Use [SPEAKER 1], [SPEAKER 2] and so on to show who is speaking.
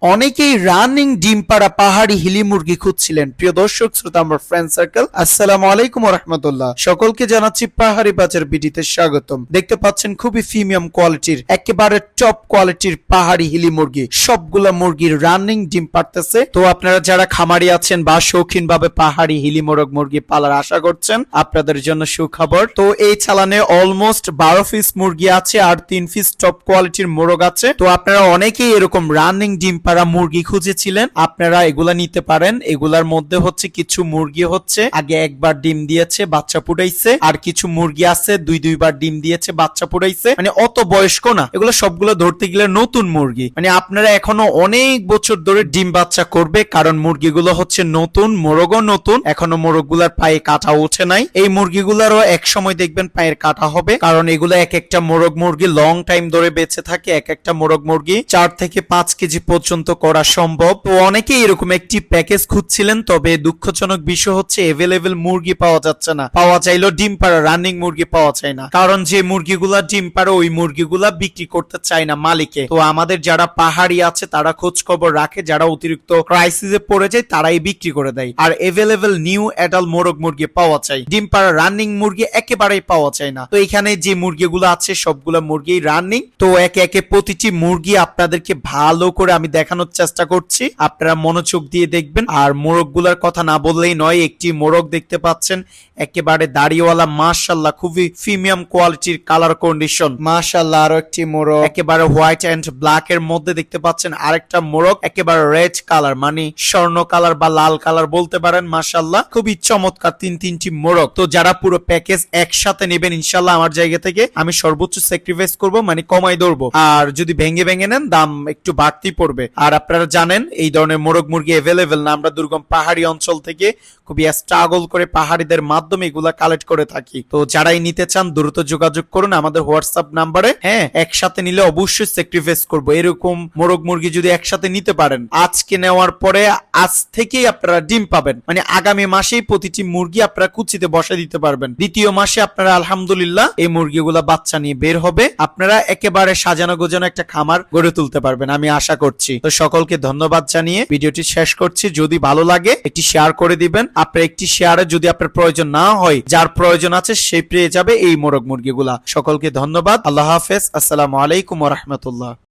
[SPEAKER 1] অনেকেই রানিং ডিম পাড়া পাহাড়ি হিলি মুরগি খুঁজছিলেন। প্রিয় দর্শক শ্রোতা, আমার ফ্রেন্ড সার্কেল, আসসালামু আলাইকুম ওয়া রাহমাতুল্লাহ। সকলকে জানাচ্ছি পাহাড়ি বাজার বিডিতে স্বাগতম। দেখতে পাচ্ছেন খুবই প্রিমিয়াম কোয়ালিটির, একেবারে টপ কোয়ালিটির পাহাড়ি হিলি মুরগি। সবগুলা মুরগির রানিং ডিম পাড়তেছে। তো আপনারা যারা খামারি আছেন বা শৌখিন ভাবে পাহাড়ি হিলি মোরগ মুরগি পালার আশা করছেন, আপনাদের জন্য সুখবর। তো এই চালানে অলমোস্ট 12 পিস মুরগি আছে আর 3 পিস টপ কোয়ালিটির মোরগ আছে। তো আপনারা অনেকেই এরকম রানিং ডিম পাড়া মুরগি খুঁজেছিলেন, আপনারা এগুলা নিতে পারেন। এগুলার মধ্যে হচ্ছে কিছু মুরগি হচ্ছে আগে একবার ডিম দিয়েছে, বাচ্চা ফুটাইছে, আর কিছু মুরগি আছে দুইবার ডিম দিয়েছে, বাচ্চা ফুটাইছে। মানে অত বয়স্ক না, এগুলো সবগুলো ধরতে গেলে নতুন মুরগি। মানে আপনারা এখনো অনেক বছর ধরে ডিম বাচ্চা করবে, কারণ মুরগিগুলো হচ্ছে নতুন, মোরগও নতুন, এখনো মোরগগুলার পায়ে কাটা ওঠে নাই। এই মুরগিগুলারও এক সময় দেখবেন পায়ের কাটা হবে, কারণ এগুলো এক একটা মোরগ মুরগি লং টাইম ধরে বেঁচে থাকে। এক একটা মোরগ মুরগি 4 থেকে 5 কেজি পর্যন্ত করা সম্ভব। তো অনেকেই এরকম একটি প্যাকেজ খুঁজছিলেন, তবে দুঃখজনক বিষয় হচ্ছে এভেলেবেল মুরগি পাওয়া যাচ্ছে না। পাওয়া চাইলেও ডিম পাড়া রানিং মুরগি পাওয়া যায় না, কারণ যে মুরগিগুলা ডিম পাড়ে ওই মুরগিগুলা বিক্রি করতে চায় না মালিকে। তো আমাদের যারা পাহাড়ি আছে তারা খোঁজ খবর রাখে, যারা অতিরিক্ত ক্রাইসিসে পড়ে যায় তারাই বিক্রি করে দেয়। আর এভেলেবেল নিউ অ্যাডাল্ট মোরগ মুরগি পাওয়া যায়, ডিম পাড়া রানিং মুরগি একেবারেই পাওয়া যায় না। তো এখানে যে মুরগিগুলো আছে সবগুলা মুরগি রানিং। তো একে একে প্রতিটি মুরগি আপনাদেরকে ভালো করে আমি দেখানোর চেষ্টা করছি, আপনারা মনোযোগ দিয়ে দেখবেন। আর মোরগ গুলার কথা না বললেই নয়, একটি মোরগ দেখতে পাচ্ছেন একেবারে দাড়িওয়ালা, মাশাআল্লাহ খুবই প্রিমিয়াম কোয়ালিটির কালার কন্ডিশন, মাশাআল্লাহ। আরো একটি মোরগ একেবারে হোয়াইট এন্ড ব্ল্যাক এর মধ্যে দেখতে পাচ্ছেন আরেকটা মোরগ একেবারে রেড কালার, মানে স্বর্ণ কালার বা লাল কালার বলতে পারেন। মাশাআল্লাহ খুবই চমৎকার তিনটি মোরগ। তো যারা পুরো প্যাকেজ একসাথে নেবেন, ইনশাআল্লাহ আমার জায়গা থেকে আমি সর্বোচ্চ স্যাক্রিফাইস করব, মানে কমাই ধরবো। আর যদি ভেঙে নেন দাম একটু বাড়তি পড়বে। আর আপনারা জানেন এই ধরনের মোরগ মুরগি এভেলেবেল না, আমরা দুর্গম পাহাড়ি অঞ্চল থেকে খুবই স্ট্রাগল করে পাহাড়িদের মাধ্যমে এগুলা কালেক্ট করে থাকি। তো যারাই নিতে চান দ্রুত যোগাযোগ করুন আমাদের হোয়াটসঅ্যাপ নাম্বারে। হ্যাঁ, একসাথে নিলে অবশ্যই স্যাক্রিফাইস করবো। এরকম মোরগ মুরগি যদি একসাথে নিতে পারেন, আজকে নেওয়ার পরে আজ থেকেই আপনারা ডিম পাবেন, মানে আগামী মাসেই প্রতিটি মুরগি আপনারা কুচিতে বসে দিতে পারবেন। দ্বিতীয় মাসে আপনারা আলহামদুলিল্লাহ এই মুরগিগুলা বাচ্চা নিয়ে বের হবে, আপনারা একেবারে সাজানো গোজানো একটা খামার গড়ে তুলতে পারবেন, আমি আশা করছি। তো সকলকে ধন্যবাদ জানিয়ে ভিডিওটি শেষ করছি। যদি ভালো লাগে একটি শেয়ার করে দিবেন। আপনার একটি শেয়ারে যদি আপনার প্রয়োজন না হয়, যার প্রয়োজন আছে সে পেয়ে যাবে এই মোরগ মুরগিগুলা। সকলকে ধন্যবাদ। আল্লাহ হাফেজ। আসসালামু আলাইকুম ওয়া রাহমাতুল্লাহ।